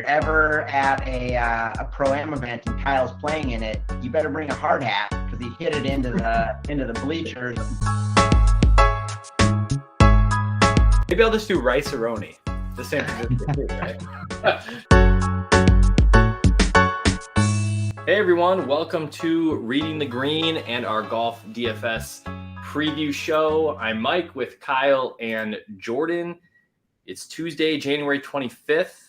you're ever at a pro-am event and Kyle's playing in it, you better bring a hard hat because he hit it into the bleachers. Maybe I'll just do Rice-A-Roni. The same position too, right? Hey everyone, welcome to Reading the Green and our Golf DFS preview show. I'm Mike with Kyle and Jordan. It's Tuesday, January 25th,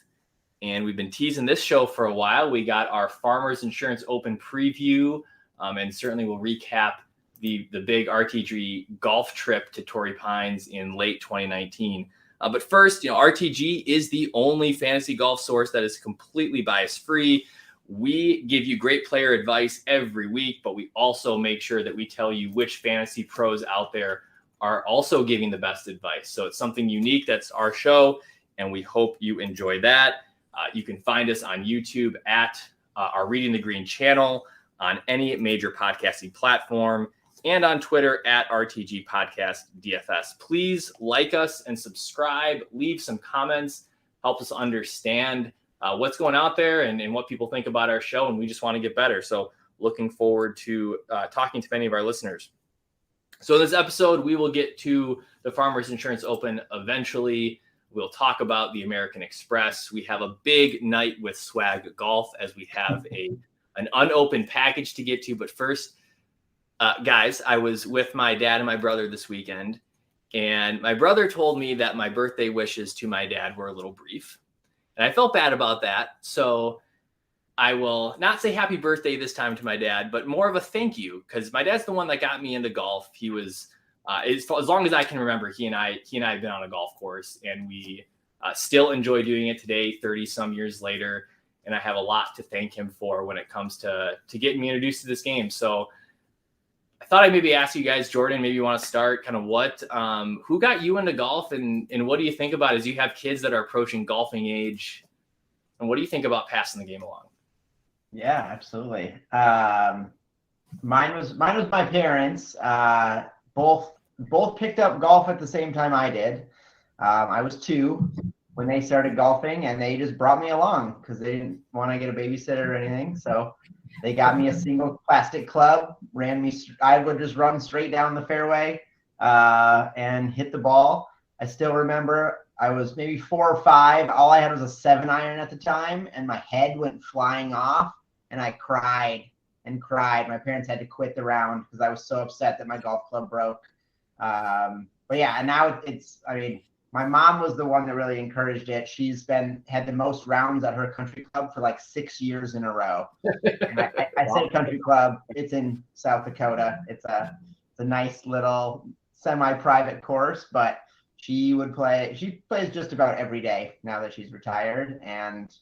and we've been teasing this show for a while. We got our Farmers Insurance Open preview, and certainly we'll recap the big RTG golf trip to Torrey Pines in late 2019. But first, RTG is the only fantasy golf source that is completely bias-free. We give you great player advice every week, but we also make sure that we tell you which fantasy pros out there are also giving the best advice. So it's something unique. That's our show, and we hope you enjoy that. You can find us on YouTube at our Reading the Green channel, on any major podcasting platform, and on Twitter at RTG Podcast DFS. Please like us and subscribe, leave some comments, help us understand what's going out there and what people think about our show, and we just want to get better. So looking forward to talking to many of our listeners. So in this episode, we will get to the Farmers Insurance Open eventually. We'll talk about the American Express. We have a big night with Swag Golf as we have an unopened package to get to. But first, guys, I was with my dad and my brother this weekend, and my brother told me that my birthday wishes to my dad were a little brief. And I felt bad about that. So I will not say happy birthday this time to my dad, but more of a thank you, because my dad's the one that got me into golf. He was, as long as I can remember, he and I have been on a golf course, and we still enjoy doing it today, 30 some years later. And I have a lot to thank him for when it comes to getting me introduced to this game. So I thought I'd maybe ask you guys, Jordan, maybe you want to start kind of who got you into golf, and what do you think about as you have kids that are approaching golfing age, and what do you think about passing the game along? Yeah, absolutely. Mine was my parents. Both picked up golf at the same time I did. I was 2 when they started golfing, and they just brought me along because they didn't want to get a babysitter or anything. So they got me a single plastic club, I would just run straight down the fairway and hit the ball. I still remember I was maybe 4 or 5. All I had was a 7-iron at the time, and my head went flying off, and I cried and cried. My parents had to quit the round because I was so upset that my golf club broke. But yeah, and now my mom was the one that really encouraged it. She's had the most rounds at her country club for like 6 years in a row. And I say country club, it's in South Dakota. It's a nice little semi-private course, but she plays just about every day now that she's retired, and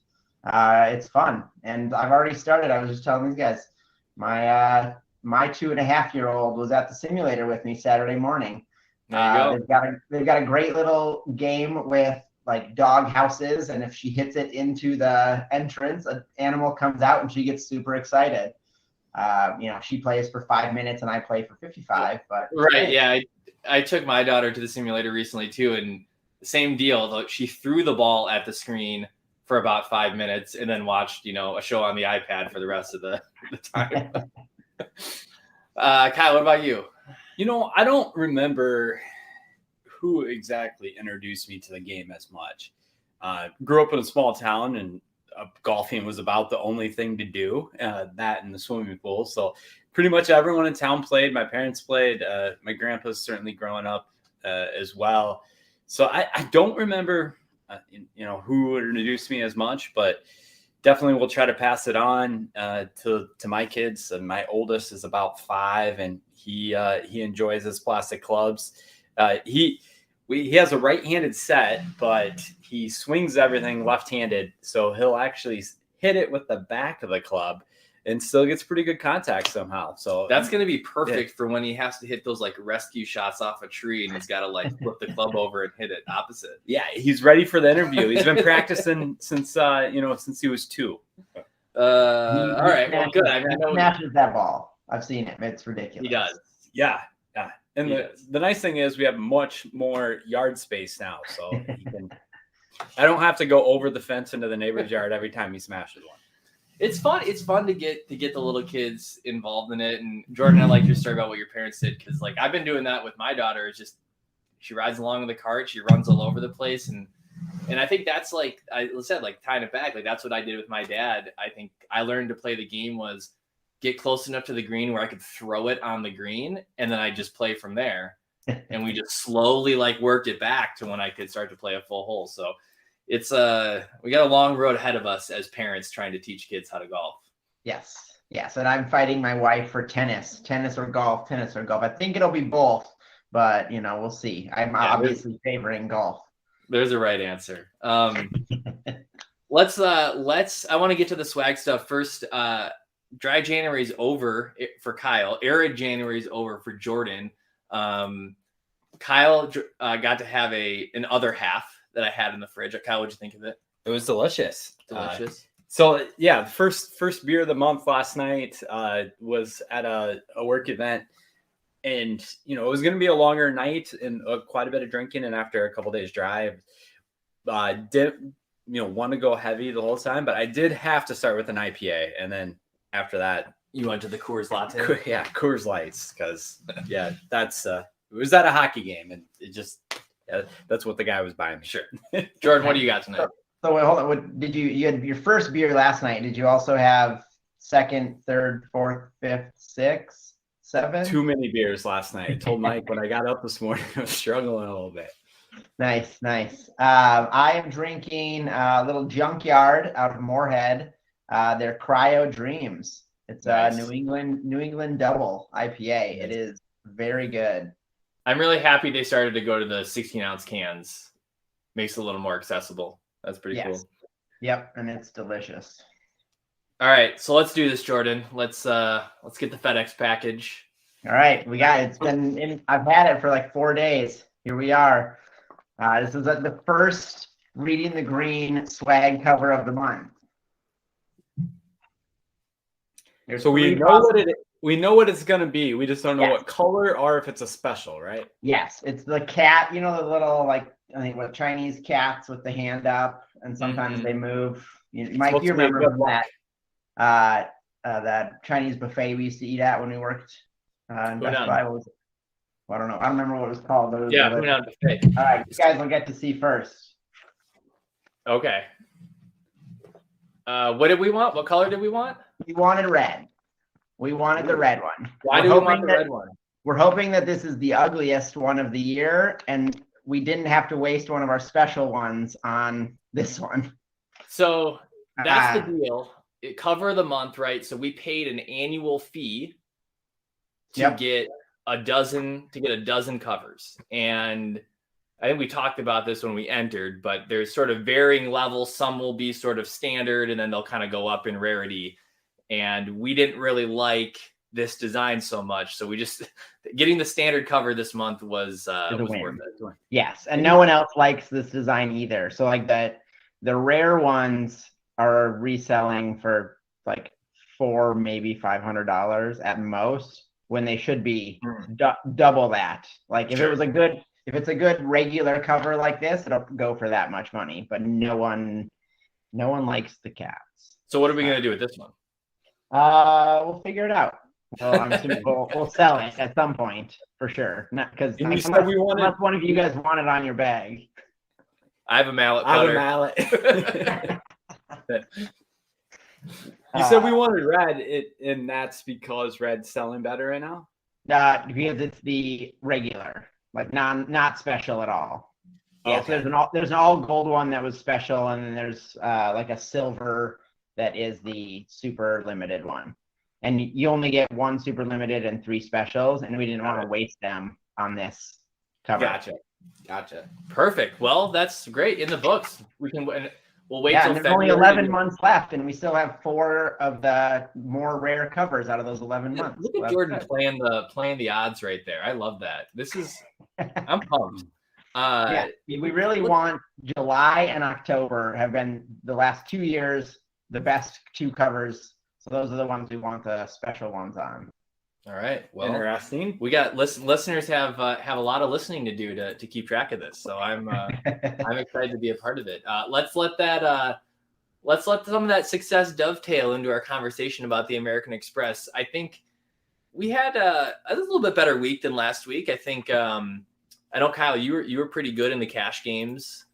it's fun. And I've already started. I was just telling these guys, my 2.5-year-old was at the simulator with me Saturday morning. There you go. They've got a great little game with like dog houses, and if she hits it into the entrance, an animal comes out and she gets super excited. She plays for 5 minutes and I play for 55. But right, yeah. I took my daughter to the simulator recently too, and the same deal. She threw the ball at the screen for about 5 minutes and then watched, a show on the iPad for the rest of the time. Kyle, what about you? I don't remember who exactly introduced me to the game as much. Grew up in a small town, and golfing was about the only thing to do, that and the swimming pool. So pretty much everyone in town played. My parents played. My grandpa's certainly growing up as well. So I don't remember, who introduced me as much, but definitely we'll try to pass it on to my kids. And my oldest is about 5, and he enjoys his plastic clubs. He has a right-handed set, but he swings everything left-handed. So he'll actually hit it with the back of the club and still gets pretty good contact somehow. So that's going to be perfect for when he has to hit those like rescue shots off a tree, and he's got to like flip the club over and hit it opposite. Yeah, he's ready for the interview. He's been practicing since he was 2. All right, well, good. He smashes that ball. I've seen him. It's ridiculous. He does. Yeah. And the nice thing is we have much more yard space now, so I don't have to go over the fence into the neighbor's yard every time he smashes one. It's fun. It's fun to get the little kids involved in it. And Jordan, I like your story about what your parents did, because like I've been doing that with my daughter. It's just she rides along in the cart, she runs all over the place, and I think that's like I said, like tying it back, like that's what I did with my dad. I think I learned to play the game was get close enough to the green where I could throw it on the green, and then I just play from there. And we just slowly like worked it back to when I could start to play a full hole. So it's we got a long road ahead of us as parents trying to teach kids how to golf. Yes. And I'm fighting my wife for tennis or golf. I think it'll be both, but we'll see. I'm obviously favoring golf. There's a right answer. Let's I want to get to the swag stuff first. Dry January is over for Kyle. Arid January is over for Jordan. Kyle got to have an other half that I had in the fridge. Kyle, what'd you think of it? It was delicious. Delicious. So yeah, first beer of the month last night was at a work event, and it was going to be a longer night and quite a bit of drinking. And after a couple days drive, didn't want to go heavy the whole time, but I did have to start with an IPA, and then after that, you went to the Coors Latte. Yeah, Coors Lights, because that's it was at a hockey game, and it just that's what the guy was buying me. Sure. Jordan, what do you got tonight? So wait, hold on. What did you had your first beer last night? Did you also have second, third, fourth, fifth, sixth, seventh? Too many beers last night. I told Mike when I got up this morning, I was struggling a little bit. Nice. I am drinking a little Junkyard out of Moorhead. Their Cryo Dreams. It's nice. a New England double IPA. It is very good. I'm really happy they started to go to the 16-ounce cans. Makes it a little more accessible. That's pretty cool. Yep, and it's delicious. All right, so let's do this, Jordan. Let's get the FedEx package. All right, we got it. It's been I've had it for like 4 days. Here we are. This is the first Reading the Green swag cover of the month. So we know what it's gonna be. We just don't know what color or if it's a special, right? Yes, it's the cat. The little I think Chinese cats with the hand up, and sometimes they move. Mike, you remember that that Chinese buffet we used to eat at when we worked in Best Buy? I don't know. I don't remember what it was called. But buffet. All right, you guys will get to see first. Okay. What did we want? What color did we want? We wanted red. We wanted the red one. Why do we want the red one? We're hoping that this is the ugliest one of the year, and we didn't have to waste one of our special ones on this one. So that's the deal. Cover of the month, right? So we paid an annual fee to get a dozen covers. And I think we talked about this when we entered, but there's sort of varying levels. Some will be sort of standard, and then they'll kind of go up in rarity. And we didn't really like this design so much, so we just getting the standard cover this month was worth it. Yes, and no one else likes this design either. So like the rare ones are reselling for like $400, maybe $500 at most, when they should be double that. Like if it's a good regular cover like this, it'll go for that much money. But no one likes the cats. So what are we gonna do with this one? We'll figure it out. Well, I'm assuming we'll sell it at some point for sure. Not because unless one of you guys want it on your bag. I have a mallet. You said we wanted red, and that's because red's selling better right now? Because it's the regular, like not special at all. Yeah, okay. So there's an all gold one that was special, and then there's like a silver that is the super limited one. And you only get one super limited and 3 specials, and we didn't want to waste them on this cover. Gotcha. Perfect. Well, that's great. In the books, we'll wait till there's only 11 months left, and we still have 4 of the more rare covers out of those 11 months. Look at Jordan playing the odds right there. I love that. I'm pumped. We really want July and October have been the last 2 years the best 2 covers. So those are the ones we want the special ones on. All right. Well, interesting. We got listeners have a lot of listening to do to keep track of this. So I'm excited to be a part of it. Let's let some of that success dovetail into our conversation about the American Express. I think we had a little bit better week than last week. I think I know, Kyle, you were pretty good in the cash games.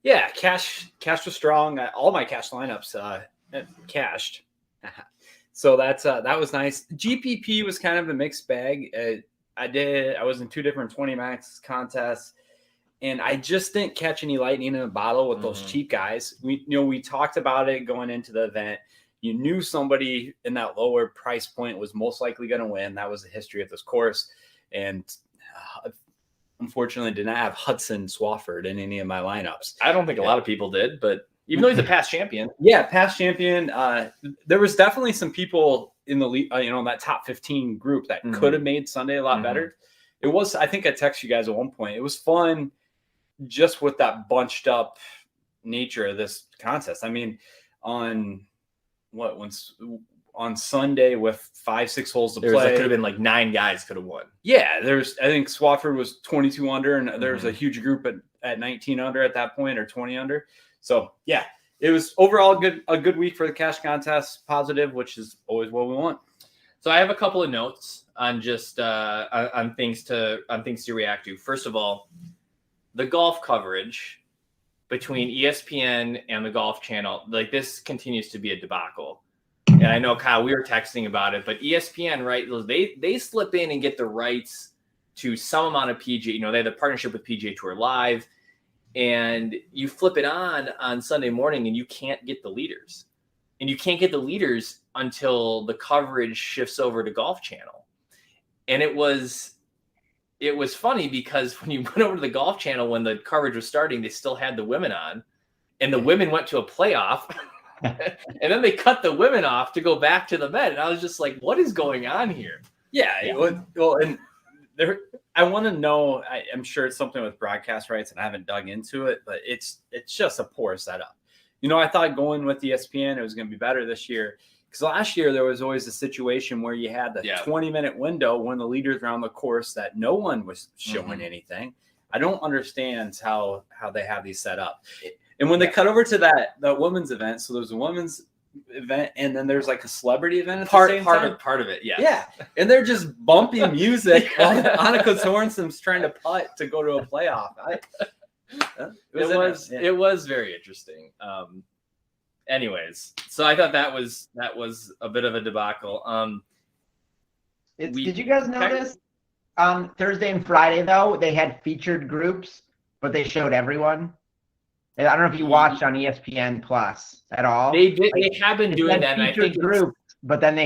Yeah, cash was strong. All my cash lineups cashed. So that was nice. GPP was kind of a mixed bag. I was in 2 different 20 max contests, and I just didn't catch any lightning in a bottle with those cheap guys. We talked about it going into the event. You knew somebody in that lower price point was most likely going to win. That was the history of this course, and unfortunately, did not have Hudson Swafford in any of my lineups. I don't think a lot of people did, but even though he's a past champion. Yeah, past champion. There was definitely some people in the that top 15 group that could have made Sunday a lot better. It was, I think I texted you guys at one point. It was fun just with that bunched up nature of this contest. I mean, on Sunday with 5-6 holes to play, could have been like 9 guys could have won. Yeah, I think Swafford was 22 under, and there's a huge group at 19 under at that point, or 20 under. So yeah, it was overall a good week for the cash contest, positive, which is always what we want. So I have a couple of notes on just on things to react to. First of all, the golf coverage between ESPN and the Golf Channel, like, this continues to be a debacle. And I know, Kyle, we were texting about it, but ESPN, right? They slip in and get the rights to some amount of PGA. They have the partnership with PGA Tour Live. And you flip it on Sunday morning and you can't get the leaders. And you can't get the leaders until the coverage shifts over to Golf Channel. And it was funny because when you went over to the Golf Channel, when the coverage was starting, they still had the women on. And the women went to a playoff. And then they cut the women off to go back to the men. And I was just like, what is going on here? Yeah. And I want to know, I'm sure it's something with broadcast rights, and I haven't dug into it, but it's just a poor setup. I thought going with ESPN, it was going to be better this year, because last year there was always a situation where you had the 20-minute window when the leaders around the course that no one was showing anything. I don't understand how they have these set up. And when they cut over to that women's event, so there's a women's event, and then there's like a celebrity event at the same time. Part of it, yes. Yeah, and they're just bumping music while Annika Sorensen's trying to putt to go to a playoff. It was very interesting. Anyways, so I thought that was a bit of a debacle. Did you guys notice on Thursday and Friday, though, they had featured groups, but they showed everyone? I don't know if you watched on ESPN Plus at all. They did. They have been doing that. And I think group, but then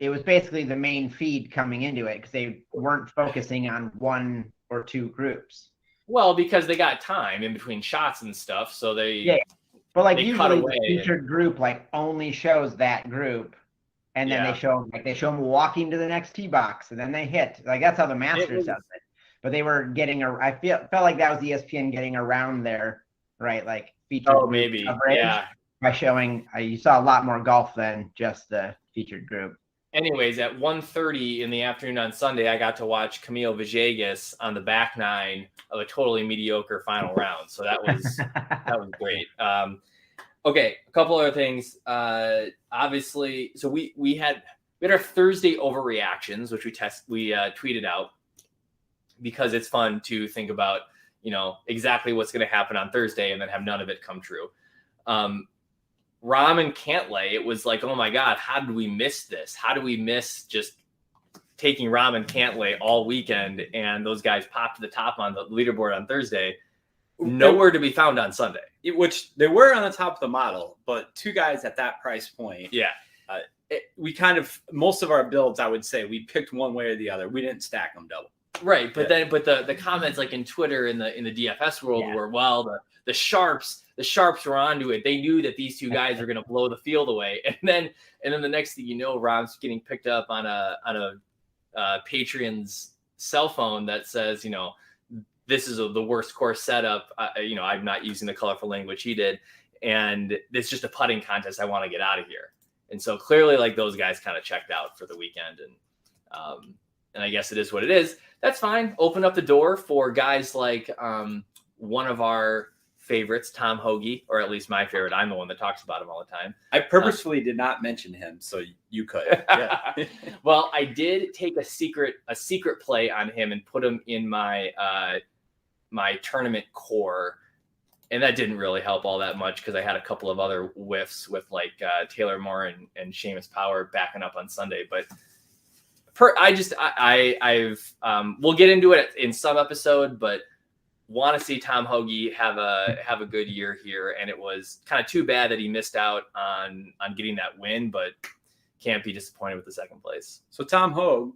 it was basically the main feed coming into it because they weren't focusing on 1 or 2 groups. Well, because they got time in between shots and stuff, so but like usually the featured group only shows that group, and then they show them walking to the next tee box, and then they hit. That's how the Masters does it. But they were getting felt like that was ESPN getting around there. Right, like featured maybe coverage by showing you saw a lot more golf than just the featured group. Anyways, at 1:30 in the afternoon on Sunday, I got to watch Camille Villegas on the back 9 of a totally mediocre final round. So that was great. Okay, a couple other things. Obviously, so we had our Thursday overreactions, which we tweeted out because it's fun to think about exactly what's going to happen on Thursday and then have none of it come true. Rahm and Cantlay, it was like, oh my God, how did we miss this? How do we miss just taking Rahm and Cantlay all weekend and those guys popped to the top on the leaderboard on Thursday? Nowhere to be found on Sunday. Which they were on the top of the model, but 2 guys at that price point. Yeah. We kind of, most of our builds, I would say, we picked one way or the other. We didn't stack them double. Right, but the comments like in Twitter in the DFS world were, well, the sharps were onto it. They knew that these 2 guys were going to blow the field away, and then the next thing you know, Rahm's getting picked up on a Patreon's cell phone that says, this is the worst course setup. I'm not using the colorful language he did, and it's just a putting contest. I want to get out of here, and so clearly, like, those guys kind of checked out for the weekend, and And I guess it is what it is. That's fine. Open up the door for guys like one of our favorites, Tom Hogue, or at least my favorite. I'm the one that talks about him all the time. I purposefully did not mention him, so you could. Yeah. Well, I did take a secret play on him and put him in my my tournament core, and that didn't really help all that much because I had a couple of other whiffs with like Taylor Moore and Seamus Power backing up on Sunday. But we'll get into it in some episode, but want to see Tom Hogue have a good year here, and it was kind of too bad that he missed out on getting that win, but can't be disappointed with the second place. So Tom Hogue,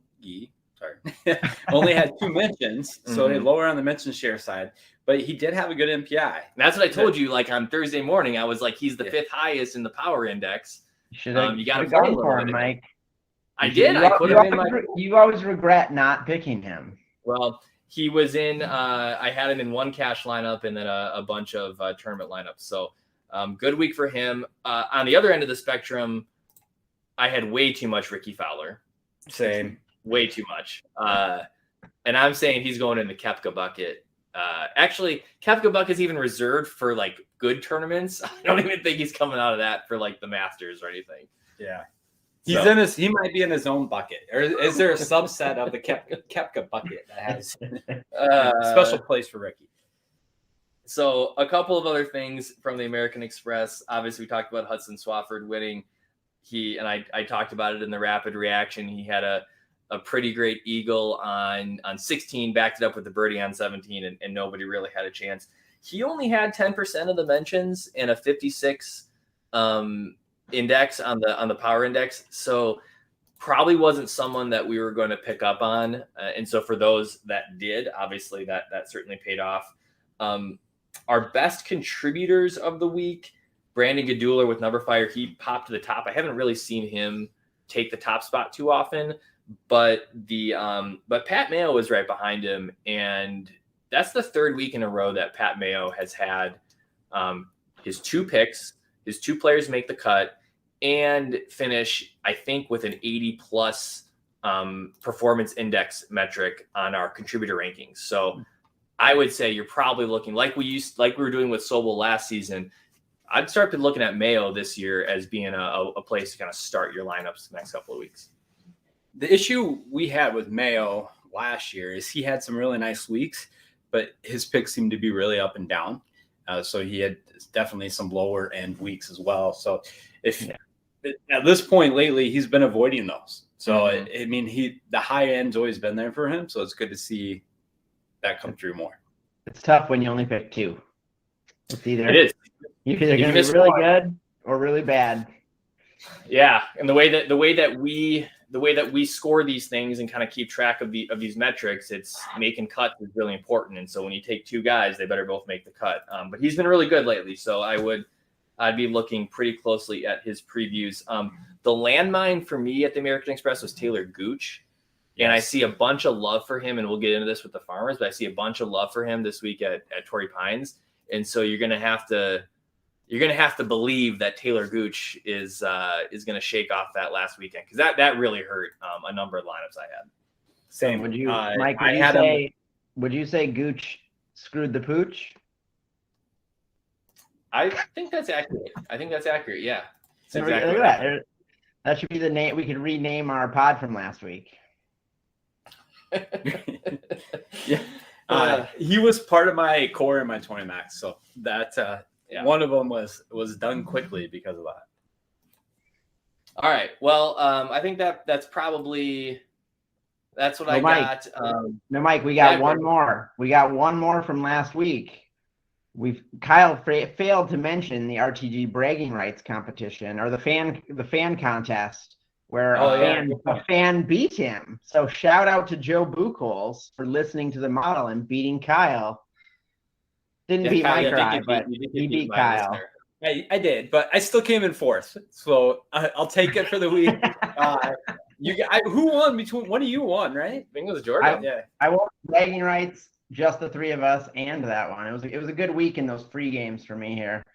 only had 2 mentions, so they lower on the mention share side, but he did have a good MPI. And that's what I told you. Like on Thursday morning, I was like, he's the 5th highest in the power index. You got to go for him, Mike. I did. I put him in my. You always regret not picking him. Well, he was in. I had him in one cash lineup and then a bunch of tournament lineups. So good week for him. On the other end of the spectrum, I had way too much Ricky Fowler. Same. Way too much. And I'm saying he's going in the Koepka bucket. Actually, Koepka bucket is even reserved for like good tournaments. I don't even think he's coming out of that for like the Masters or anything. Yeah. He might be in his own bucket. Or is there a subset of the Koepka bucket that has a special place for Ricky? So a couple of other things from the American Express. Obviously, we talked about Hudson Swafford winning. I talked about it in the rapid reaction. He had a pretty great eagle on 16, backed it up with the birdie on 17, and nobody really had a chance. He only had 10% of the mentions and a 56 index on the power index, so probably wasn't someone that we were going to pick up on. And so for those that did, obviously that certainly paid off. Our best contributors of the week, Brandon Geduler with Number Fire, he popped to the top. I haven't really seen him take the top spot too often, but Pat Mayo was right behind him, and that's the 3rd week in a row that Pat Mayo has had his 2 picks, his 2 players make the cut, and finish, I think, with an 80+ performance index metric on our contributor rankings. So I would say you're probably looking like we were doing with Sobel last season. I'd start looking at Mayo this year as being a place to kind of start your lineups the next couple of weeks. The issue we had with Mayo last year is he had some really nice weeks, but his picks seemed to be really up and down. So he had definitely some lower end weeks as well. So at this point lately, he's been avoiding those. So I mean, the high end's always been there for him. So it's good to see that come through more. It's tough when you only pick 2. It is. You're either going to be really good or really bad. Yeah, and the way that we score these things and kind of keep track of these metrics, it's making cuts is really important. And so when you take 2 guys, they better both make the cut. But he's been really good lately, so I'd be looking pretty closely at his previews. The landmine for me at the American Express was Taylor Gooch, and I see a bunch of love for him. And we'll get into this with the Farmers, but I see a bunch of love for him this week at Torrey Pines. And so you're gonna have to believe that Taylor Gooch is going to shake off that last weekend, because that really hurt a number of lineups I had. Same. Would you, Mike? Would you say Gooch screwed the pooch? I think that's accurate. Yeah. So exactly look at that. That should be the name. We could rename our pod from last week. Yeah. He was part of my core in my 20 max, so that. One of them was done quickly because of that. All right. Well, I think that's what I got. No, Mike, we got one more. We got one more from last week. Kyle failed to mention the RTG bragging rights competition, or the fan contest, where a fan beat him. So shout out to Joe Buchholz for listening to the model and beating Kyle. Didn't beat Mike or I, but he beat Kyle. I did, but I still came in 4th, so I'll take it for the week. Who won between one of you won, right? I think it was Jordan. I won bragging rights, just the 3 of us, and that one. It was a good week in those free games for me here.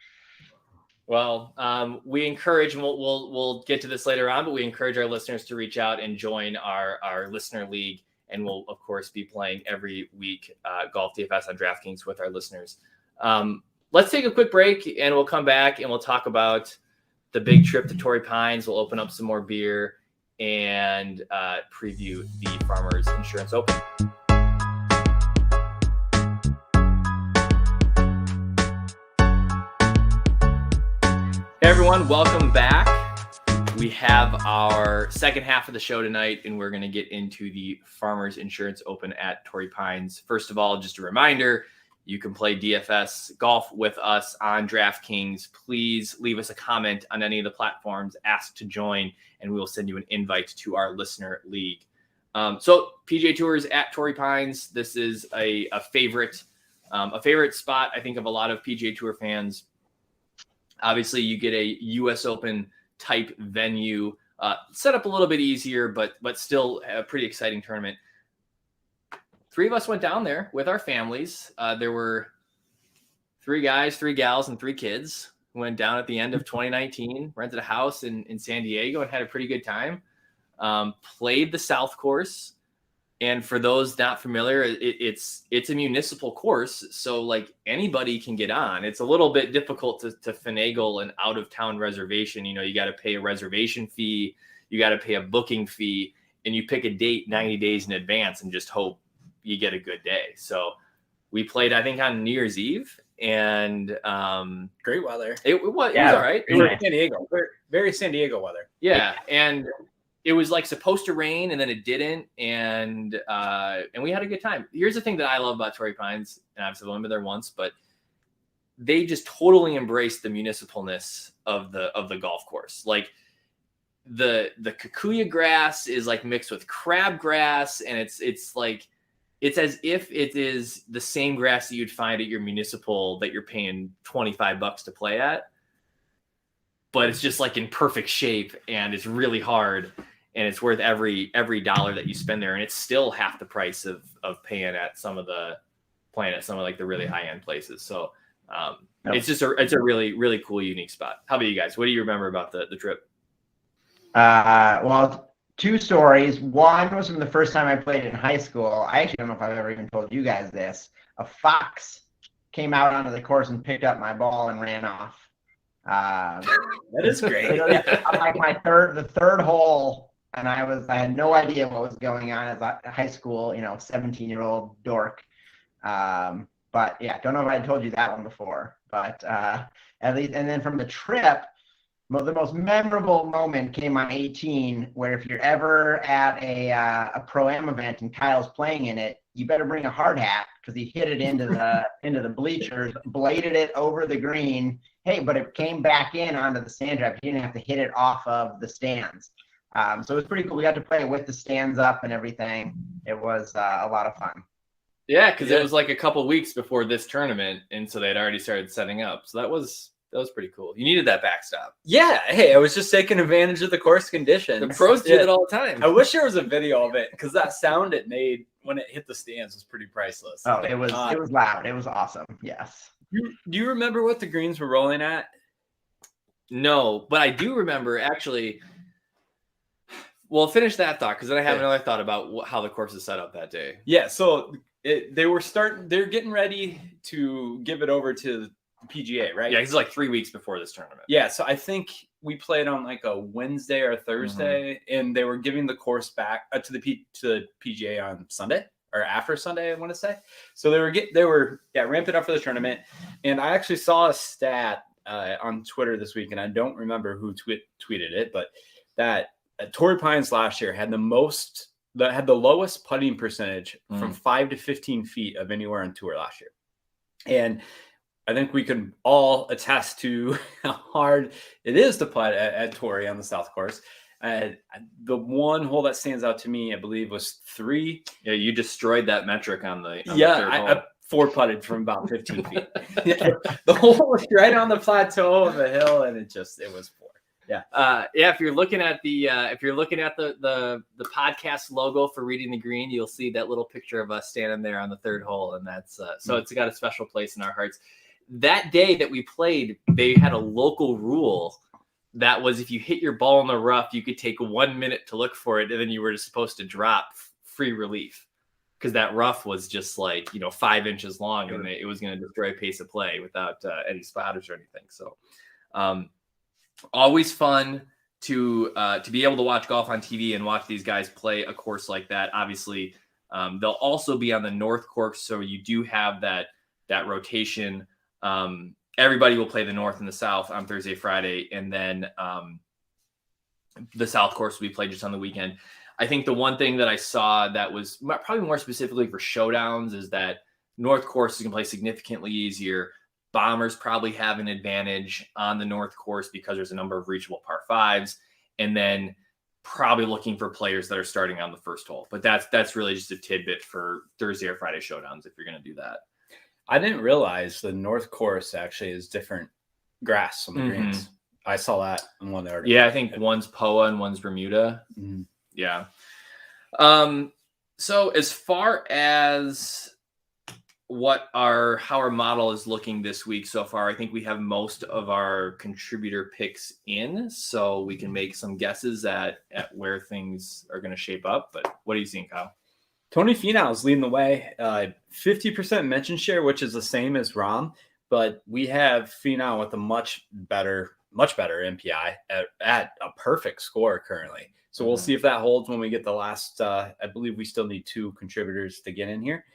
Well, we encourage, and we'll get to this later on, but we encourage our listeners to reach out and join our listener league. And we'll, of course, be playing every week Golf DFS on DraftKings with our listeners. Let's take a quick break, and we'll come back and we'll talk about the big trip to Torrey Pines. We'll open up some more beer and preview the Farmers Insurance Open. Hey everyone, welcome back. We have our second half of the show tonight, and we're going to get into the Farmers Insurance Open at Torrey Pines. First of all, just a reminder, you can play DFS golf with us on DraftKings. Please leave us a comment on any of the platforms, ask to join, and we will send you an invite to our listener league. So PGA Tours at Torrey Pines. This is a favorite spot, I think, of a lot of PGA Tour fans. Obviously, you get a U.S. Open type venue, set up a little bit easier, but still a pretty exciting tournament. 3 of us went down there with our families. There were 3 guys, 3 gals, and 3 kids who went down at the end of 2019, rented a house in San Diego and had a pretty good time. Played the South Course. And for those not familiar, it's a municipal course, so like anybody can get on. It's a little bit difficult to finagle an out-of-town reservation. You know, you got to pay a reservation fee, you got to pay a booking fee, and you pick a date 90 days in advance and just hope you get a good day. So we played, I think, on New Year's Eve, and Great weather. It was all right. It was San Diego, very San Diego weather. Yeah, and it was like supposed to rain, and then it didn't, and we had a good time. Here's the thing that I love about Torrey Pines, and I've only been there once, but they just totally embraced the municipalness of the golf course. Like the kikuyu grass is like mixed with crabgrass, and it's like it's as if it is the same grass that you'd find at your municipal that you're paying $25 to play at, but it's just like in perfect shape, and it's really hard. And it's worth every dollar that you spend there, and it's still half the price of playing at some of like the really high end places. So it's a really, really cool, unique spot. How about you guys? What do you remember about the trip? Well, 2 stories. One was from the first time I played in high school. I actually don't know if I've ever even told you guys this. A fox came out onto the course and picked up my ball and ran off. That is great. Like the third hole. And I had no idea what was going on as a high school, 17-year-old dork. But yeah, don't know if I told you that one before. But at least, and then from the trip, the most memorable moment came on 18, where if you're ever at a Pro-Am event and Kyle's playing in it, you better bring a hard hat, because he hit it into the bleachers, bladed it over the green. Hey, but it came back in onto the stand drive. He didn't have to hit it off of the stands. So it was pretty cool. We got to play with the stands up and everything. It was a lot of fun. Yeah, because it was like a couple weeks before this tournament, and so they'd already started setting up. So that was pretty cool. You needed that backstop. Yeah. Hey, I was just taking advantage of the course conditions. The pros do it all the time. I wish there was a video of it, because that sound it made when it hit the stands was pretty priceless. Oh, it was loud. It was awesome. Yes. Do you remember what the greens were rolling at? No, but I do remember actually. Well, finish that thought, because then I have another thought about how the course is set up that day. Yeah, so they're getting ready to give it over to the PGA, right? Yeah, it's like 3 weeks before this tournament. Yeah, so I think we played on like a Wednesday or Thursday, and they were giving the course back to the PGA on Sunday or after Sunday, I want to say. So they were ramping up for the tournament, and I actually saw a stat on Twitter this week, and I don't remember who tweeted it, but that Torrey Pines last year had the lowest putting percentage from 5 to 15 feet of anywhere on tour last year. And I think we could all attest to how hard it is to putt at Torrey on the South Course. The one hole that stands out to me, I believe, was 3. Yeah, you destroyed that metric on the third hole. I 4-putted from about 15 feet. The hole was right on the plateau of the hill, and it was 4. Yeah. If you're looking at the podcast logo for Reading the Green, you'll see that little picture of us standing there on the third hole, and that's so it's got a special place in our hearts. that day that we played, they had a local rule that was if you hit your ball in the rough, you could take 1 minute to look for it, and then you were just supposed to drop free relief because that rough was just like 5 inches long, and it was going to destroy pace of play without any spotters or anything. So always fun to be able to watch golf on TV and watch these guys play a course like that. Obviously, they'll also be on the North course, so you do have that rotation. Everybody will play the North and the South on Thursday, Friday, and then the South course will be played just on the weekend. I think the one thing that I saw that was probably more specifically for showdowns is that North course can play significantly easier. Bombers probably have an advantage on the North course because there's a number of reachable par fives, and then probably looking for players that are starting on the first hole. But that's really just a tidbit for Thursday or Friday showdowns if you're going to do that. I didn't realize the North course actually is different grass on the greens. I saw that in one article. Yeah, I think one's POA and one's Bermuda. Mm-hmm. Yeah. So as far as how our model is looking this week so far, I think we have most of our contributor picks in, so we can make some guesses at where things are going to shape up. But what are you seeing, Kyle? Tony Finau is leading the way, 50% mention share, which is the same as Rahm, but we have Finau with a much better MPI at a perfect score currently. So we'll see if that holds when we get the last, I believe we still need 2 contributors to get in here.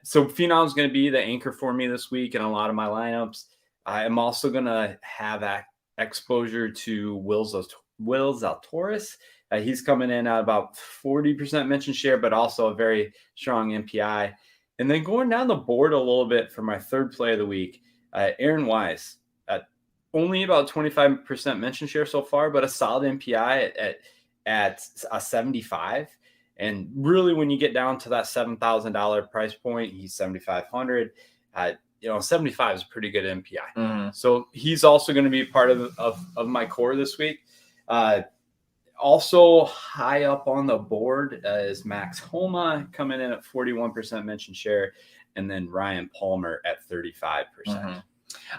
So Finau is going to be the anchor for me this week in a lot of my lineups. I am also going to have exposure to Will Zalatoris. He's coming in at about 40% mention share, but also a very strong MPI. And then going down the board a little bit for my third play of the week, Aaron Wise, only about 25% mention share so far, but a solid MPI at a 75. And really, when you get down to that $7,000 price point, he's 7,500. 75 is a pretty good MPI. Mm-hmm. So he's also going to be part of my core this week. Also high up on the board is Max Homa coming in at 41% mention share, and then Ryan Palmer at 35%. Mm-hmm.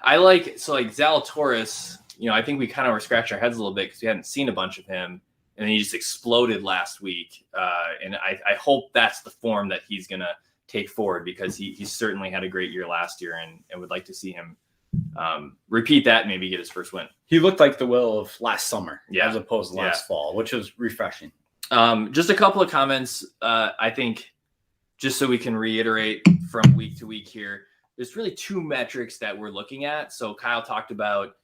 I like Zalatoris. I think we kind of were scratching our heads a little bit because we hadn't seen a bunch of him, and he just exploded last week. And I hope that's the form that he's going to take forward because he certainly had a great year last year, and would like to see him repeat that and maybe get his first win. He looked like the Will of last summer as opposed to last fall, which was refreshing. Just a couple of comments. I think just so we can reiterate from week to week here, there's really 2 metrics that we're looking at. So Kyle talked about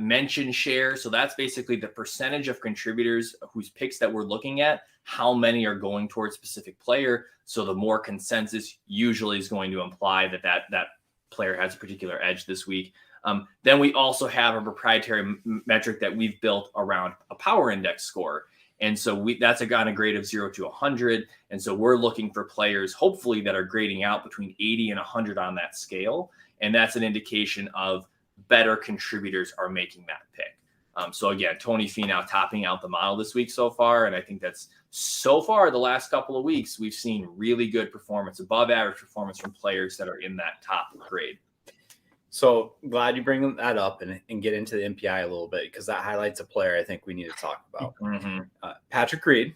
mention share. So that's basically the percentage of contributors whose picks that we're looking at, how many are going towards specific player. So the more consensus usually is going to imply that player has a particular edge this week. Then we also have a proprietary metric that we've built around a power index score. And so that's on a grade of 0 to 100. And so we're looking for players, hopefully, that are grading out between 80 and 100 on that scale. And that's an indication of better contributors are making that pick. So again, Tony Finau topping out the model this week so far. And I think that's so far the last couple of weeks, we've seen really good performance, above average performance from players that are in that top grade. So glad you bring that up and get into the MPI a little bit, because that highlights a player I think we need to talk about. Mm-hmm. Patrick Reed.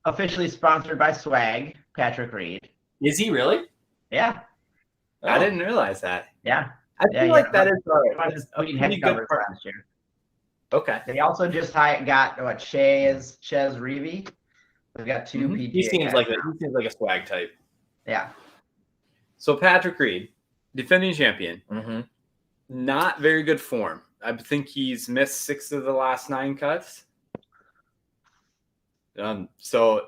Officially sponsored by Swag, Patrick Reed. Is he really? Yeah. Oh. I didn't realize that. Yeah. I feel like that is a pretty good last year. Okay. They also just got Chez Reavie. We've got 2 PGA. He seems like a Swag type. Yeah. So Patrick Reed, defending champion, mm-hmm. not very good form. I think he's missed 6 of the last 9 cuts. So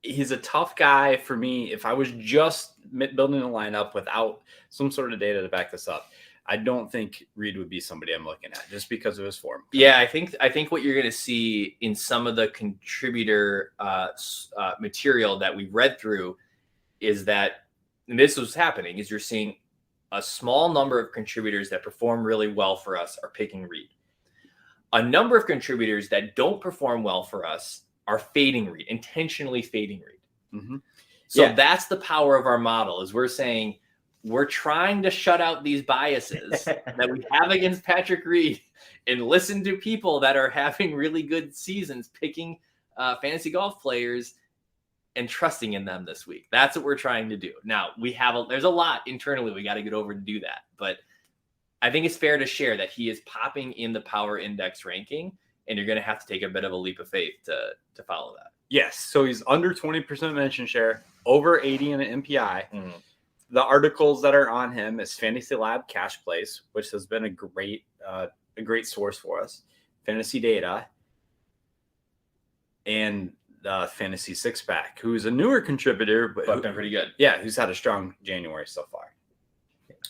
he's a tough guy for me. If I was just building a lineup without some sort of data to back this up, I don't think Reed would be somebody I'm looking at just because of his form. Yeah, I think what you're going to see in some of the contributor material that we've read through is that, and this was happening, is you're seeing a small number of contributors that perform really well for us are picking Reed. A number of contributors that don't perform well for us are fading Reed, intentionally fading Reed. Mm-hmm. So that's the power of our model, is we're saying we're trying to shut out these biases that we have against Patrick Reed and listen to people that are having really good seasons picking fantasy golf players and trusting in them this week. That's what we're trying to do. Now, there's a lot internally we got to get over to do that. But I think it's fair to share that he is popping in the power index ranking, and you're going to have to take a bit of a leap of faith to follow that. Yes. So he's under 20% mention share, over 80 in an MPI. Mm-hmm. The articles that are on him is Fantasy Lab Cash Place, which has been a great source for us. Fantasy Data, and Fantasy Six Pack, who's a newer contributor, but been pretty good. Yeah, who's had a strong January so far.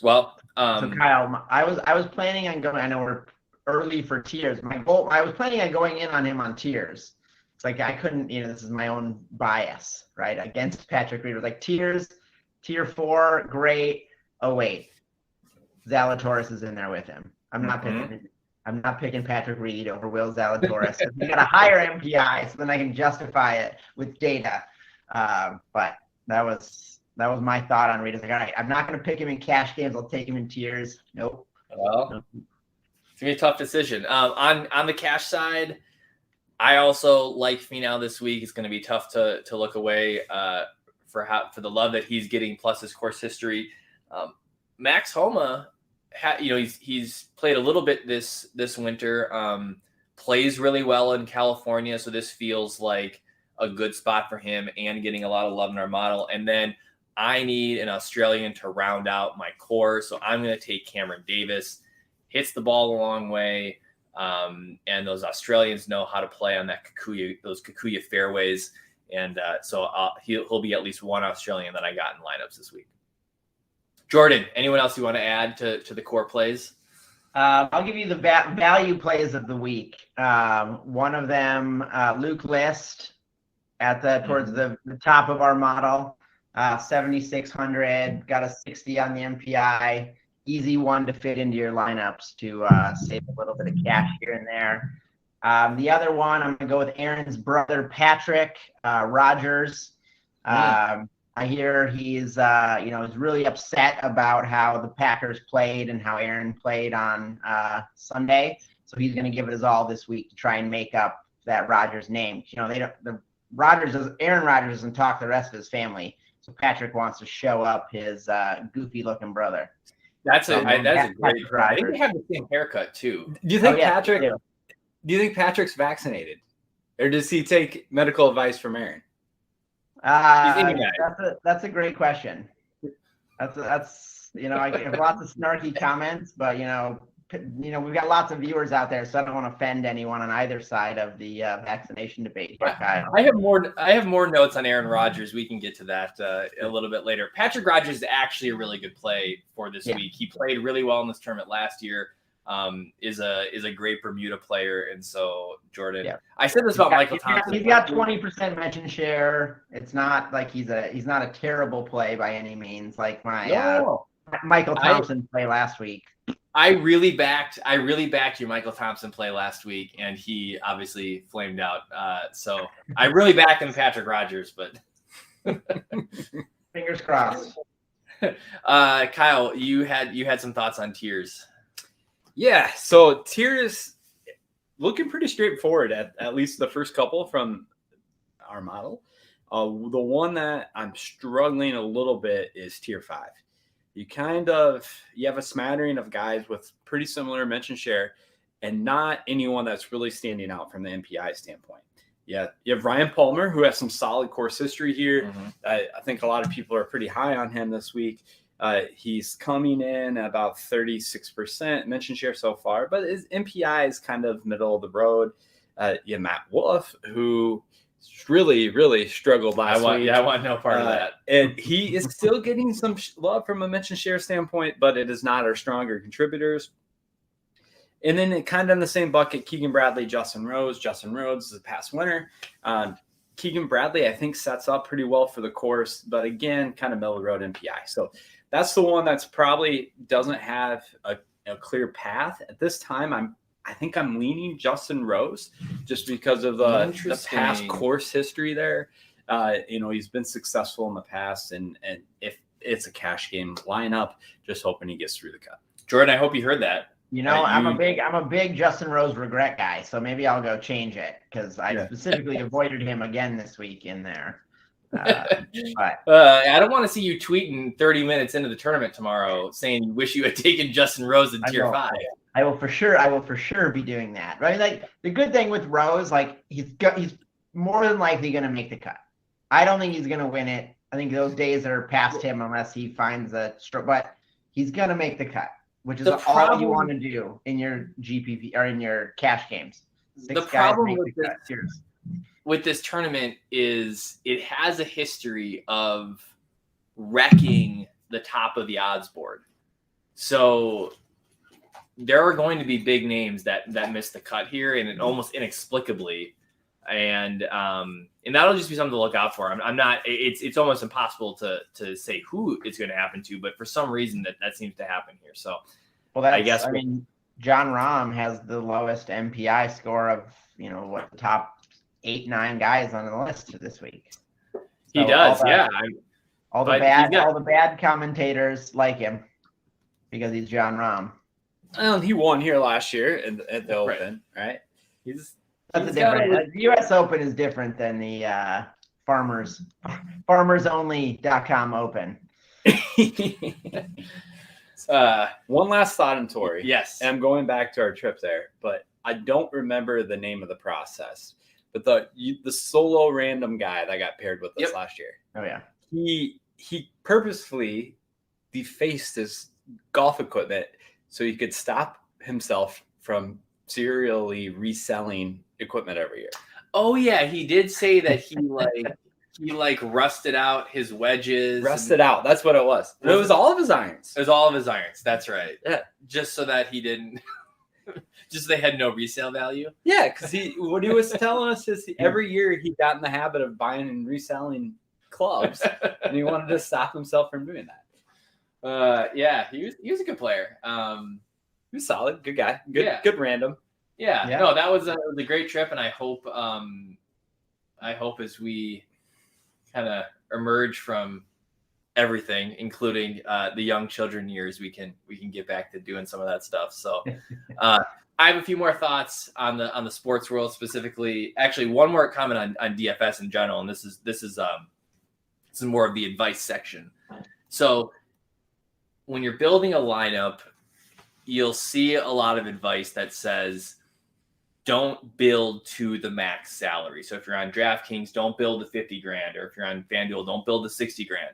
Well, so Kyle, I was planning on going. I know we're early for tiers. I was planning on going in on him on tiers. It's like I couldn't. This is my own bias, right, against Patrick Reed. It was like tiers, tier 4, great. Oh wait, Zalatoris is in there with him. I'm not picking Patrick Reed over Will Zalatoris. We got a higher MPI, so then I can justify it with data. But that was my thought on Reed. It's like, all right, I'm not going to pick him in cash games. I'll take him in tiers. Nope. Well, it's going to be a tough decision. On the cash side, I also like Finau this week. It's going to be tough to look away for the love that he's getting, plus his course history. Max Homa, he's played a little bit this winter, plays really well in California, so this feels like a good spot for him and getting a lot of love in our model. And then I need an Australian to round out my core, so I'm going to take Cameron Davis. Hits the ball a long way, and those Australians know how to play on those Kikuyu fairways, and so he'll be at least one Australian that I got in lineups this week. Jordan, anyone else you want to add to the core plays? I'll give you the value plays of the week. One of them, Luke List, towards the top of our model, 7,600, got a 60 on the MPI. Easy one to fit into your lineups to save a little bit of cash here and there. The other one, I'm going to go with Aaron's brother, Patrick Rogers. I hear he's really upset about how the Packers played and how Aaron played on Sunday. So he's going to give it his all this week to try and make up that Rogers name. Aaron Rodgers doesn't talk to the rest of his family. So Patrick wants to show up his goofy looking brother. That's a great. I think they have the same haircut too. Do you think Patrick's vaccinated, or does he take medical advice from Aaron? That's a great question. That's I get lots of snarky comments, but we've got lots of viewers out there, so I don't want to offend anyone on either side of the vaccination debate. I have more notes on Aaron Rodgers. We can get to that a little bit later. Patrick Rogers is actually a really good play for this week. He played really well in this tournament last year. Is a great Bermuda player, and so Jordan. I said this about Michael Thompson. He's got 20% mention share. It's not like he's not a terrible play by any means. Like Michael Thompson play last week. I really backed your Michael Thompson play last week, and he obviously flamed out. So I really backed him, Patrick Rogers, but fingers crossed. Kyle, you had some thoughts on tiers. Yeah, so tiers looking pretty straightforward at least the first couple from our model. The one that I'm struggling a little bit is tier 5. You have a smattering of guys with pretty similar mention share and not anyone that's really standing out from the MPI standpoint. Yeah, you have Ryan Palmer, who has some solid course history here. Mm-hmm. I think a lot of people are pretty high on him this week. He's coming in about 36% mention share so far, but his MPI is kind of middle of the road. Matt Wolf, who really, really struggled last week. I want no part of that. And he is still getting some love from a mention share standpoint, but it is not our stronger contributors. And then kind of in the same bucket, Keegan Bradley, Justin Rhodes. Justin Rhodes is a past winner. Keegan Bradley, I think, sets up pretty well for the course, but again, kind of middle of the road MPI. So that's the one that's probably doesn't have a clear path. At this time, I think I'm leaning Justin Rose just because of the past course history there. He's been successful in the past, and if it's a cash game lineup, just hoping he gets through the cut. Jordan, I hope you heard that. I'm a big Justin Rose regret guy, so maybe I'll go change it because I specifically avoided him again this week in there. I don't want to see you tweeting 30 minutes into the tournament tomorrow saying you wish you had taken Justin Rose in tier 5. I will for sure be doing that. Right? Like the good thing with Rose, like he's more than likely going to make the cut. I don't think he's going to win it. I think those days are past him unless he finds a stroke, but he's going to make the cut, which is all you want to do in your GPP or in your cash games. The problem with this tournament is it has a history of wrecking the top of the odds board. So there are going to be big names that miss the cut here, and it almost inexplicably. And that'll just be something to look out for. I'm not. It's almost impossible to say who it's going to happen to, but for some reason that seems to happen here. So, I mean, John Rahm has the lowest MPI score of the top 8-9 guys on the list this week. So he does, all the bad commentators like him because he's John Rahm. Well, he won here last year at the Open, right? That's different. The U.S. Open is different than the farmersonly.com Open. One last thought on Torrey. Yes. And I'm going back to our trip there, but I don't remember the name of the process. But the solo random guy that got paired with us last year. Oh yeah. He purposefully defaced his golf equipment so he could stop himself from serially reselling equipment every year. Oh yeah, he did say that he rusted out his wedges. Rusted out. That's what it was. It was all of his irons. It was all of his irons. That's right. Yeah. Just so that he didn't. Just so they had no resale value. Yeah, because what he was telling us is every year he got in the habit of buying and reselling clubs, and he wanted to stop himself from doing that. He was a good player. He was solid, good guy, good random. Yeah. No, that was a great trip, and I hope as we kind of emerge from everything, including the young children years, we can get back to doing some of that stuff. So I have a few more thoughts on the sports world specifically. Actually, one more comment on DFS in general, and this is more of the advice section. So when you're building a lineup, you'll see a lot of advice that says don't build to the max salary. So if you're on DraftKings, don't build to 50 grand, or if you're on FanDuel, don't build to 60 grand.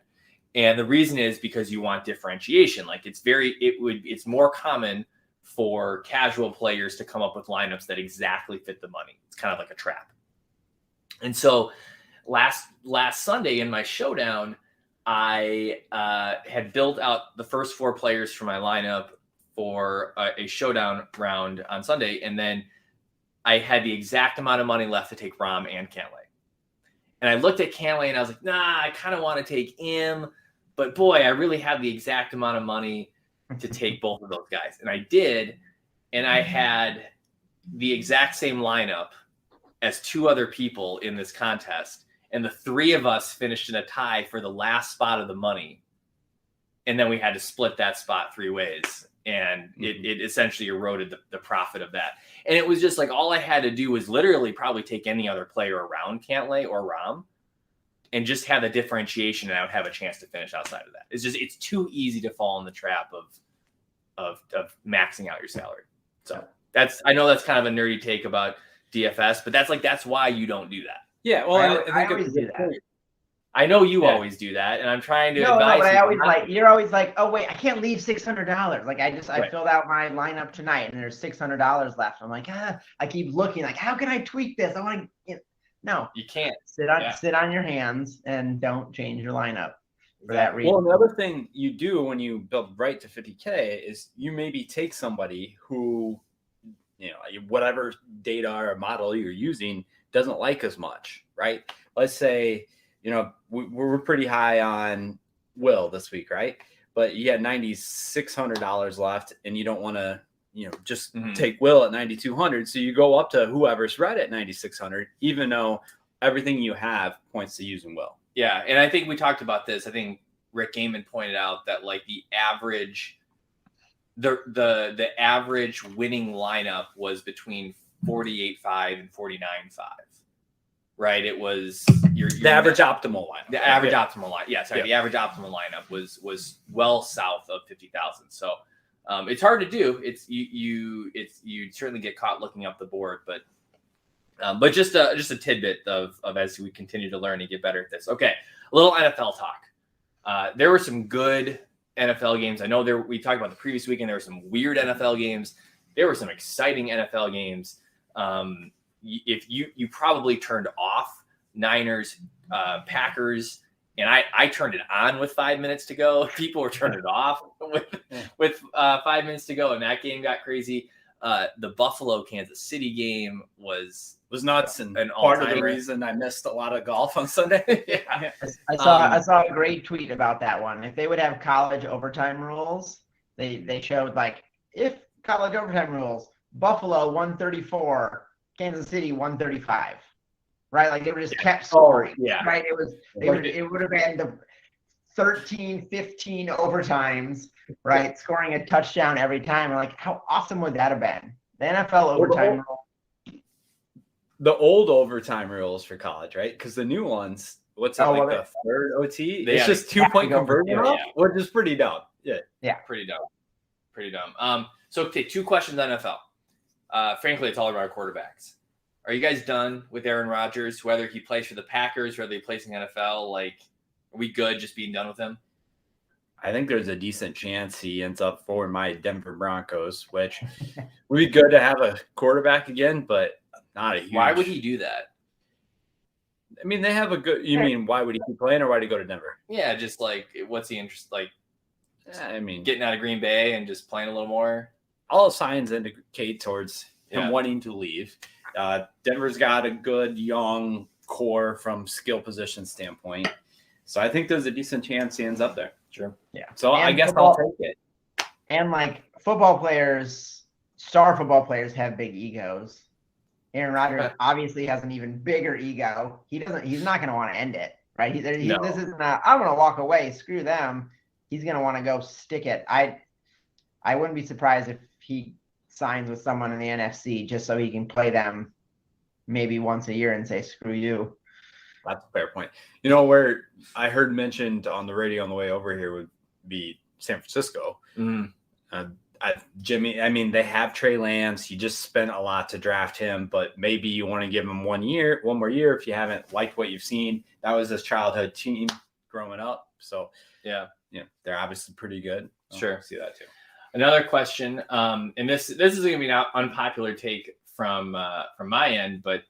And the reason is because you want differentiation. Like it's more common for casual players to come up with lineups that exactly fit the money. It's kind of like a trap. And so last Sunday in my showdown, I had built out the first 4 players for my lineup for a showdown round on Sunday. And then I had the exact amount of money left to take Rahm and Cantlay. And I looked at Cantlay and I was like, nah, I kind of want to take him. But boy, I really have the exact amount of money to take both of those guys. And I did. And I had the exact same lineup as 2 other people in this contest. And the 3 of us finished in a tie for the last spot of the money. And then we had to split that spot 3 ways. And it essentially eroded the profit of that. And it was just like, all I had to do was literally probably take any other player around Cantlay or Rahm and just have the differentiation, and I would have a chance to finish outside of that. It's too easy to fall in the trap of maxing out your salary. So I know that's kind of a nerdy take about DFS, but that's why you don't do that. Yeah, well, I always do that. I know you always do that, and I'm trying to advise but you. You're always like, oh wait, I can't leave $600. Like I filled out my lineup tonight, and there's $600 left. I'm like, I keep looking, like, how can I tweak this? I want to. No, you can't. Sit on your hands and don't change your lineup for that reason. Well, another thing you do when you build right to 50K is you maybe take somebody who, whatever data or model you're using doesn't like as much, right? Let's say, we're pretty high on Will this week, right? But you had $9,600 left, and you don't want to, just take Will at 9,200. So you go up to whoever's right at 9,600, even though everything you have points to using Will. Yeah, and I think we talked about this. I think Rick Gaiman pointed out that like the average winning lineup was between 48.5 and 49.5. Right? It was the average optimal lineup. The average optimal line. Yeah, sorry. The average optimal lineup was well south of 50,000. So it's hard to do. You certainly get caught looking up the board, but just a tidbit of as we continue to learn and get better at this. Okay, a little NFL talk. There were some good NFL games. I know we talked about the previous weekend. There were some weird NFL games. There were some exciting NFL games. If you probably turned off Niners, Packers, and I turned it on with 5 minutes to go. People were turning it off with 5 minutes to go, and that game got crazy. The Buffalo Kansas City game was nuts, and part of the reason I missed a lot of golf on Sunday. Yeah. I saw a great tweet about that one. If they would have college overtime rules, they showed like if college overtime rules, Buffalo 134, Kansas City 135. Right, like they were just kept scoring. Right, it would have been the 13, 15 overtimes, right? Scoring a touchdown every time. Like, how awesome would that have been? The NFL overtime rule. The old overtime rules for college, right? Because the new ones, the third OT? It's just 2-point conversion, which is pretty dumb. Yeah, pretty dumb. So okay, 2 questions on NFL. Frankly, it's all about our quarterbacks. Are you guys done with Aaron Rodgers, whether he plays for the Packers, whether he plays in the NFL? Like, are we good just being done with him? I think there's a decent chance he ends up for my Denver Broncos, which would be good to have a quarterback again, but not a huge. Why would he do that? I mean, they have a good – you mean why would he keep playing or why would he go to Denver? Yeah, just like what's the interest? Like, I mean, getting out of Green Bay and just playing a little more? All signs indicate towards him wanting to leave. Denver's got a good young core from skill position standpoint. So I think there's a decent chance he ends up there. Sure. Yeah. So I guess I'll take it. And like football players, star football players have big egos. Aaron Rodgers obviously has an even bigger ego. He's not going to want to end it, right? This isn't I'm going to walk away. Screw them. He's going to want to go stick it. I wouldn't be surprised if he signs with someone in the NFC just so he can play them maybe once a year and say, screw you. That's a fair point. You know, where I heard mentioned on the radio on the way over here would be San Francisco. Jimmy, I mean, they have Trey Lance. He just spent a lot to draft him, but maybe you want to give him 1 more year if you haven't liked what you've seen. That was his childhood team growing up. So, they're obviously pretty good. Sure. See that too. Another question, and this is going to be an unpopular take from my end, but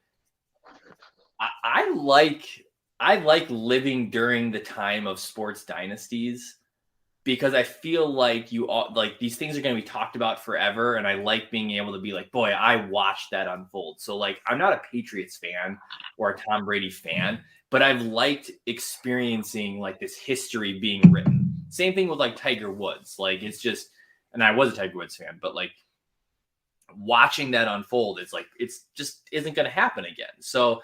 I like living during the time of sports dynasties because I feel like these things are going to be talked about forever, and I like being able to be like, boy, I watched that unfold. So like, I'm not a Patriots fan or a Tom Brady fan, but I've liked experiencing like this history being written. Same thing with like Tiger Woods. Like it's just. And I was a Tiger Woods fan, but like watching that unfold, it's just isn't going to happen again. So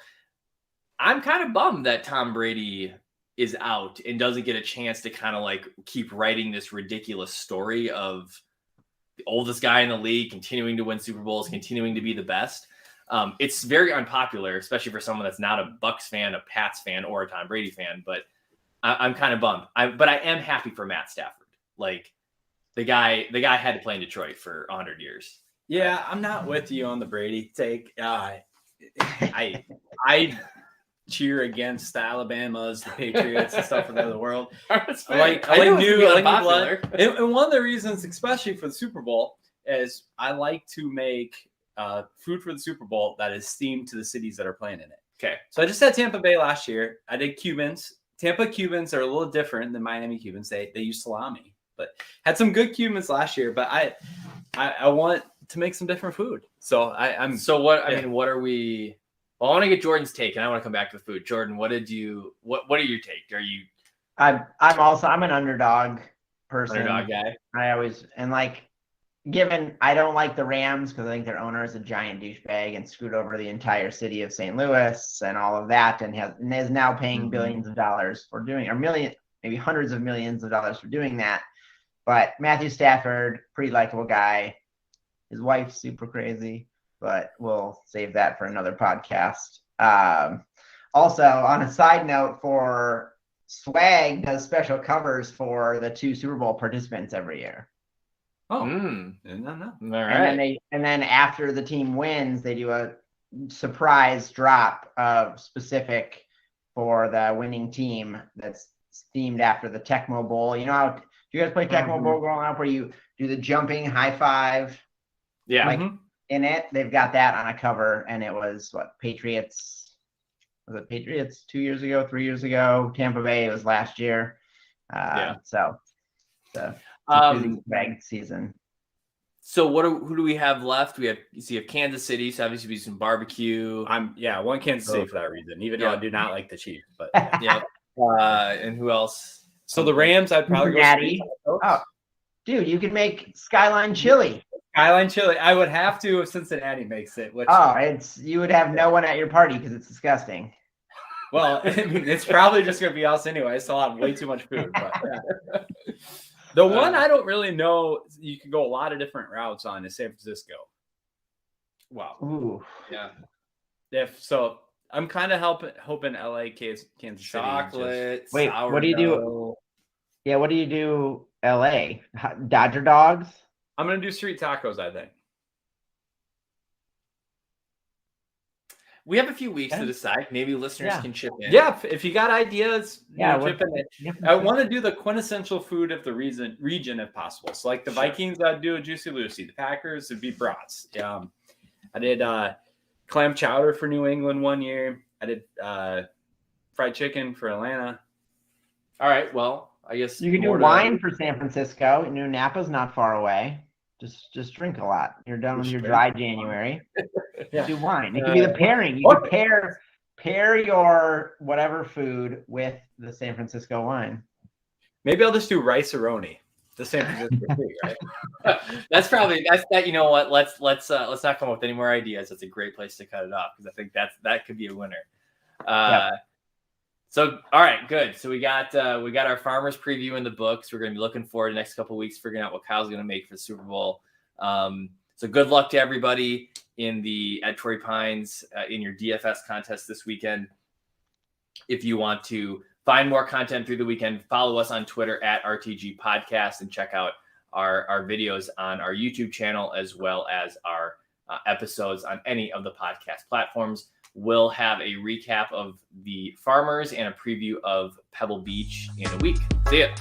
I'm kind of bummed that Tom Brady is out and doesn't get a chance to kind of like keep writing this ridiculous story of the oldest guy in the league, continuing to win Super Bowls, continuing to be the best. It's very unpopular, especially for someone that's not a Bucs fan, a Pats fan, or a Tom Brady fan. But I'm kind of bummed. But I am happy for Matt Stafford. Like, The guy had to play in Detroit for 100 years. Yeah, I'm not with you on the Brady take. I cheer against the Alabamas, the Patriots, and stuff from the other world. I like new blood. And one of the reasons, especially for the Super Bowl, is I like to make food for the Super Bowl that is themed to the cities that are playing in it. Okay. So I just had Tampa Bay last year. I did Cubans. Tampa Cubans are a little different than Miami Cubans. They use salami. But had some good Cubans last year, but I want to make some different food. So I'm. So what? I mean, what are we? Well, I want to get Jordan's take, and I want to come back to the food. Jordan, what are your take? Are you? I'm an underdog person. Underdog guy. I always given I don't like the Rams because I think their owner is a giant douchebag and screwed over the entire city of St. Louis and all of that, and is now paying billions of dollars for doing, or maybe hundreds of millions of dollars for doing that. But Matthew Stafford, pretty likable guy. His wife's super crazy, but we'll save that for another podcast. Also, on a side note, for Swag does special covers for the 2 Super Bowl participants every year. Oh, no. All right. And then after the team wins, they do a surprise drop of specific for the winning team that's themed after the Tecmo Bowl. You know how do you guys play Tecmo Bowl growing up, where you do the jumping high five? Yeah. Like in it, they've got that on a cover, and it was Patriots? Was it Patriots 2 years ago, 3 years ago? Tampa Bay, it was last year. So bag season. So who do we have left? We have Kansas City, so obviously be some barbecue. One Kansas City for that reason, even though I do not like the Chiefs. But yeah. And who else? So the Rams, I'd probably go Cincinnati. Oh, dude, you can make Skyline Chili. Skyline Chili. I would have to if Cincinnati makes it. You would have no one at your party because it's disgusting. Well, I mean, it's probably just going to be us anyway. So I'll have way too much food. But, the one I don't really know, you can go a lot of different routes on, is San Francisco. Wow. Ooh. Yeah. So I'm kind of hoping LA, Kansas City. Chocolate. Wait, sourdough. what do you do? Yeah, what do you do, LA? Dodger dogs? I'm going to do street tacos, I think. We have a few weeks to decide. Maybe listeners can chip in. Yeah, if you got ideas, chip in. I want to do the quintessential food of the region if possible. So like the Vikings, I'd do a Juicy Lucy. The Packers, it'd be brats. I did clam chowder for New England one year. I did fried chicken for Atlanta. All right, well, I guess you can do wine for San Francisco. New Napa's not far away. Just drink a lot. You're done with your dry January. Do wine. It could be the pairing. You could pair your whatever food with the San Francisco wine. Maybe I'll just do Rice-A-Roni, the San Francisco food, right? that's that. You know what? Let's not come up with any more ideas. That's a great place to cut it off, because I think that could be a winner. So, all right, good. So we got our farmers preview in the books. We're going to be looking forward to the next couple of weeks, figuring out what Kyle's going to make for the Super Bowl. So good luck to everybody at Torrey Pines in your DFS contest this weekend. If you want to find more content through the weekend, follow us on Twitter at RTG Podcast, and check out our videos on our YouTube channel, as well as our episodes on any of the podcast platforms. We'll have a recap of the Farmers and a preview of Pebble Beach in a week. See ya.